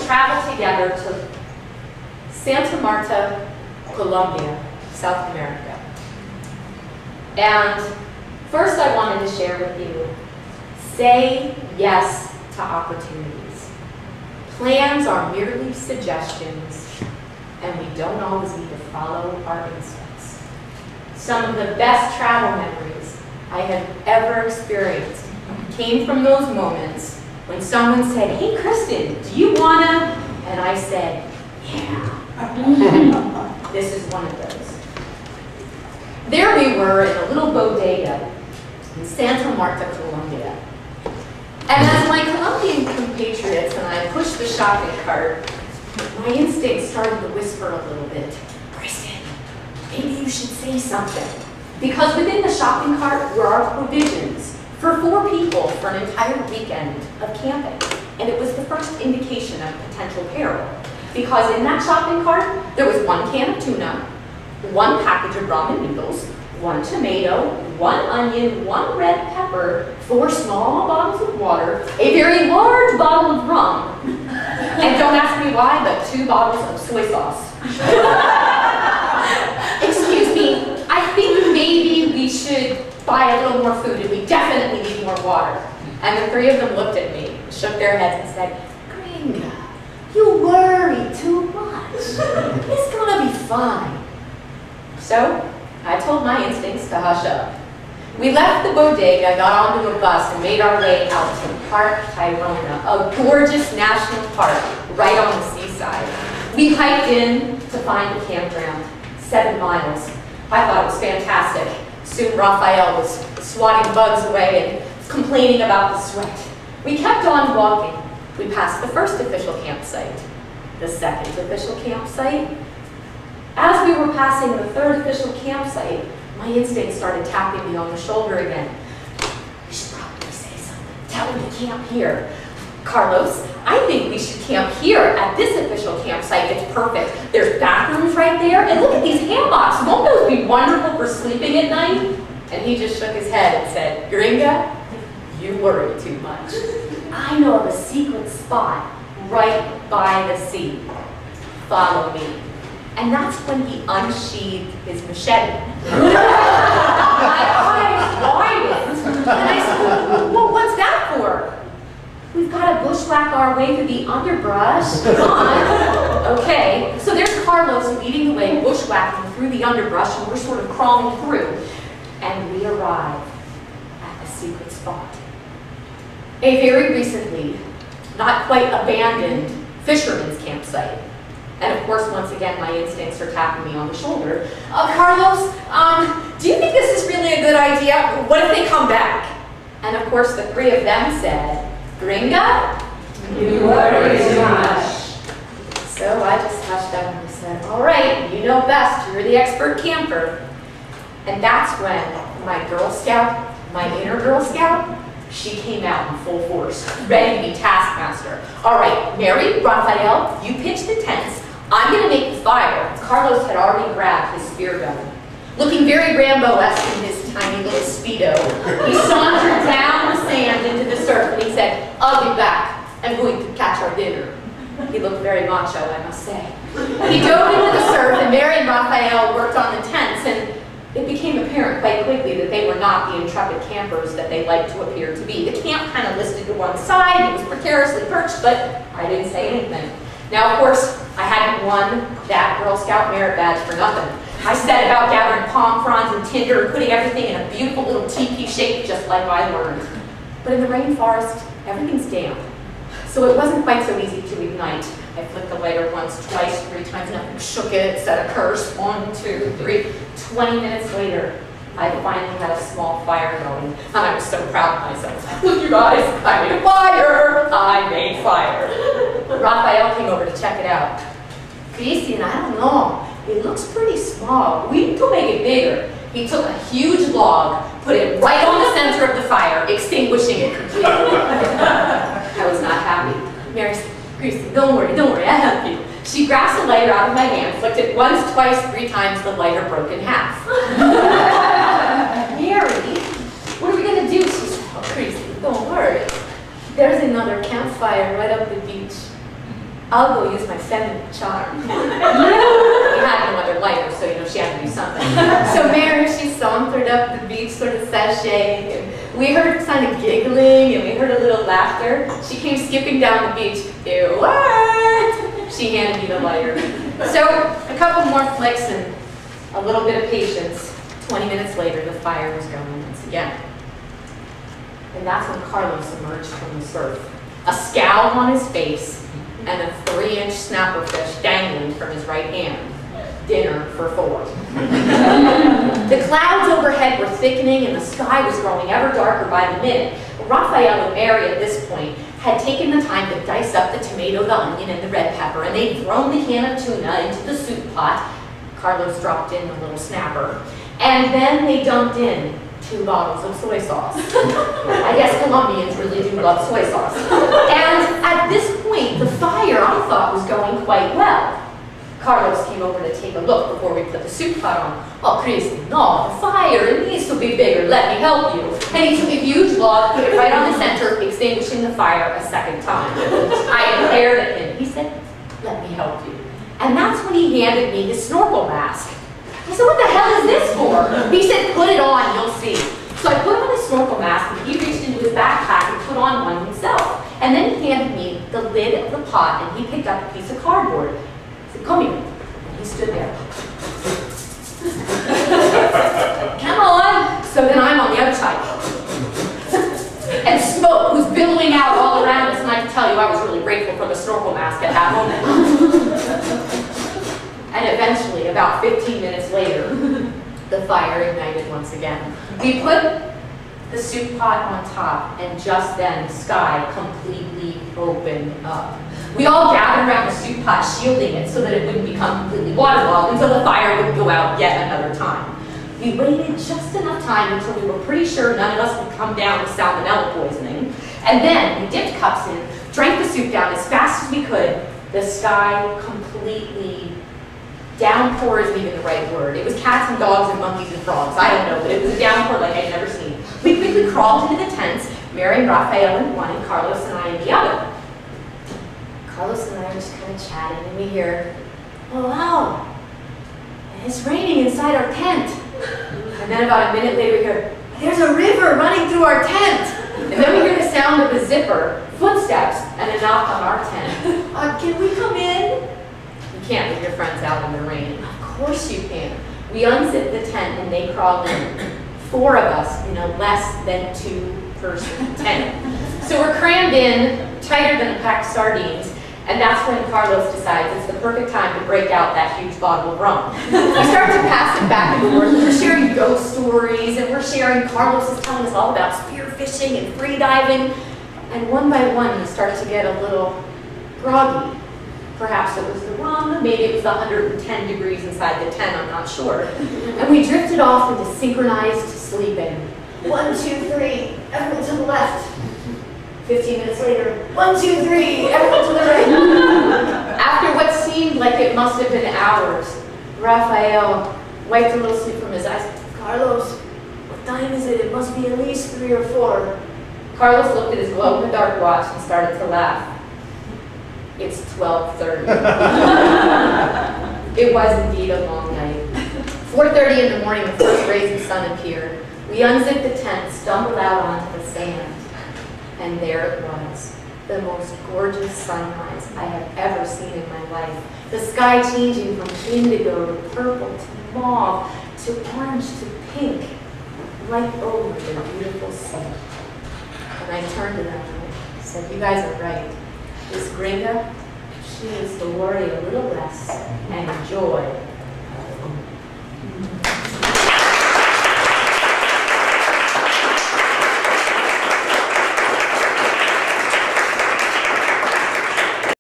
travel together to Santa Marta, Colombia, South America. And first I wanted to share with you, say yes to opportunities. Plans are merely suggestions, and we don't always need to follow our instincts. Some of the best travel memories I have ever experienced came from those moments when someone said, "Hey Kristen, do you wanna?" And I said, "Yeah." This is one of those. There we were in a little bodega in Santa Marta, Colombia. And as my Colombian compatriots and I pushed the shopping cart, my instincts started to whisper a little bit. "Kristen, maybe you should say something." Because within the shopping cart were our provisions for 4 people for an entire weekend of camping. And it was the first indication of potential peril. Because in that shopping cart, there was 1 can of tuna, 1 package of ramen noodles, 1 tomato, 1 onion, 1 red pepper, 4 small bottles of water, a very large bottle of rum, and don't ask me why, but 2 bottles of soy sauce. Excuse me, I think maybe we should buy a little more food, and we definitely need more water. And the 3 of them looked at me, shook their heads, and said, "Gringa, you worry too much. It's gonna be fine." So I told my instincts to hush up. We left the bodega, got onto a bus, and made our way out to Park Tayrona, a gorgeous national park right on the seaside. We hiked in to find the campground, 7 miles. I thought it was fantastic. Soon Raphael was swatting bugs away and complaining about the sweat. We kept on walking. We passed the first official campsite, the second official campsite. As we were passing the 3rd official campsite, my instinct started tapping me on the shoulder again. "You should probably say something. Tell them to camp here. Carlos, I think we should camp here at this official campsite. It's perfect. There's bathrooms right there, and look at these hammocks. Won't those be wonderful for sleeping at night?" And he just shook his head and said, "Gringa, you worry too much. I know of a secret spot right by the sea. Follow me." And that's when he unsheathed his machete. My eyes widened, and I said, "Well, what's that for?" "We've got to bushwhack our way through the underbrush. Come on." Okay, so there's Carlos leading the way, bushwhacking through the underbrush, and we're sort of crawling through. And we arrive at the secret spot. A very recently, not quite abandoned, fisherman's campsite. And of course, once again, my instincts are tapping me on the shoulder. "Carlos, do you think this is really a good idea? What if they come back?" And of course, the 3 of them said, "Gringa, you worry too much." So I just hushed up and said, "All right, you know best. You're the expert camper." And that's when my Girl Scout, my inner Girl Scout, she came out in full force, ready to be taskmaster. "All right, Mary, Raphael, you pitch the tents. I'm going to make the fire." Carlos had already grabbed his spear gun. Looking very Rambo-esque in his tiny little Speedo, he sauntered down the sand into the surf and he said, "I'll be back. I'm going to catch our dinner." He looked very macho, I must say. He dove into the surf, and Mary and Raphael worked on the tents, and it became apparent quite quickly that they were not the intrepid campers that they liked to appear to be. The camp kind of listed to one side, it was precariously perched, but I didn't say anything. Now, of course, I hadn't won that Girl Scout merit badge for nothing. I set about gathering palm fronds and tinder and putting everything in a beautiful little teepee shape, just like I learned. But in the rainforest, everything's damp, so it wasn't quite so easy to ignite. I flicked the lighter once, twice, 3 times, nothing shook it, said a curse, 1, 2, 3. 20 minutes later, I finally had a small fire going, and I was so proud of myself. "Look, you guys, I made a fire! I made fire!" Raphael came over to check it out. "Christine, I don't know. It looks pretty small. We need to make it bigger." He took a huge log, put it right on the center of the fire, extinguishing it completely. I was not happy. Mary said, "Christine, don't worry, I'll help you." She grasped the lighter out of my hand, flicked it once, twice, 3 times, the lighter broke in half. "Mary, what are we going to do?" She said, "Oh, Christine, don't worry. There's another campfire right up the beach." I'll go use my feminine charm. We had no other lighter, so she had to do something. So Mary, she sauntered up the beach, sort of sashaying, and we heard kind of giggling, and we heard a little laughter. She came skipping down the beach. Ew, what? She handed me the lighter. So a couple more flicks and a little bit of patience. 20 minutes later, the fire was going once again. And that's when Carlos emerged from the surf, a scowl on his face and a 3-inch snapper fish dangling from his right hand. Dinner for 4. The clouds overhead were thickening and the sky was growing ever darker by the minute. Raphael and Mary at this point had taken the time to dice up the tomato, the onion, and the red pepper, and they'd thrown the can of tuna into the soup pot. Carlos dropped in a little snapper. And then they dumped in 2 bottles of soy sauce. I guess Colombians really do love soy sauce. And at this point, the fire, I thought, was going quite well. Carlos came over to take a look before we put the soup pot on. Oh, Christy, no, the fire, it needs to be bigger. Let me help you. And he took a huge log, put it right on the center, extinguishing the fire a second time. I glared at him. He said, let me help you. And that's when he handed me his snorkel mask. I said, what the hell is this for? He said, put it on, you'll see. So I put on his snorkel mask, and he reached into his backpack and put on one himself. And then he handed me the lid of the pot, and he picked up a piece of cardboard. I said, come here. And he stood there. Come on. So then I'm on the other side. And smoke was billowing out all around us, and I can tell you I was really grateful for the snorkel mask at that moment. And eventually, about 15 minutes later, the fire ignited once again. We put the soup pot on top, and just then the sky completely opened up. We all gathered around the soup pot, shielding it so that it wouldn't become completely waterlogged until the fire would go out yet another time. We waited just enough time until we were pretty sure none of us would come down with salmonella poisoning. And then we dipped cups in, drank the soup down as fast as we could. The sky completely, downpour isn't even the right word. It was cats and dogs and monkeys and frogs. I don't know, but it was a downpour like I'd never seen. We quickly crawled into the tents, Mary and Raphael in one, and Carlos and I in the other. Carlos and I are just kind of chatting, and we hear, oh wow, it's raining inside our tent. And then about a minute later we hear, there's a river running through our tent. And then we hear the sound of a zipper, footsteps, and a knock on our tent. Can we come in? You can't leave your friends out in the rain. Of course you can. We unzipped the tent and they crawled in. 4 of us in a less than 2-person tent. So we're crammed in, tighter than a pack of sardines, and that's when Carlos decides it's the perfect time to break out that huge bottle of rum. We start to pass it back and forth. We're sharing ghost stories, and we're sharing, Carlos is telling us all about spearfishing and free diving, and one by one we start to get a little groggy. Perhaps it was the rum, maybe it was the 110 degrees inside the tent, I'm not sure. And we drifted off into synchronized sleeping. 1, 2, 3, everyone to the left. 15 minutes later, 1, 2, 3, everyone to the right. After what seemed like it must have been hours, Raphael wiped a little sleep from his eyes. Carlos, what time is it? It must be at least 3 or 4. Carlos looked at his glow-in-the-dark watch and started to laugh. It's 12:30. It was indeed a long night. 4:30 in the morning, the first rays of sun appeared. We unzipped the tent, stumbled out onto the sand, and there it was, the most gorgeous sunrise I have ever seen in my life. The sky changing from indigo to purple to mauve to orange to pink, right over the beautiful sea. And I turned to them and I said, you guys are right. This gringa, she needs to worry a little less and enjoy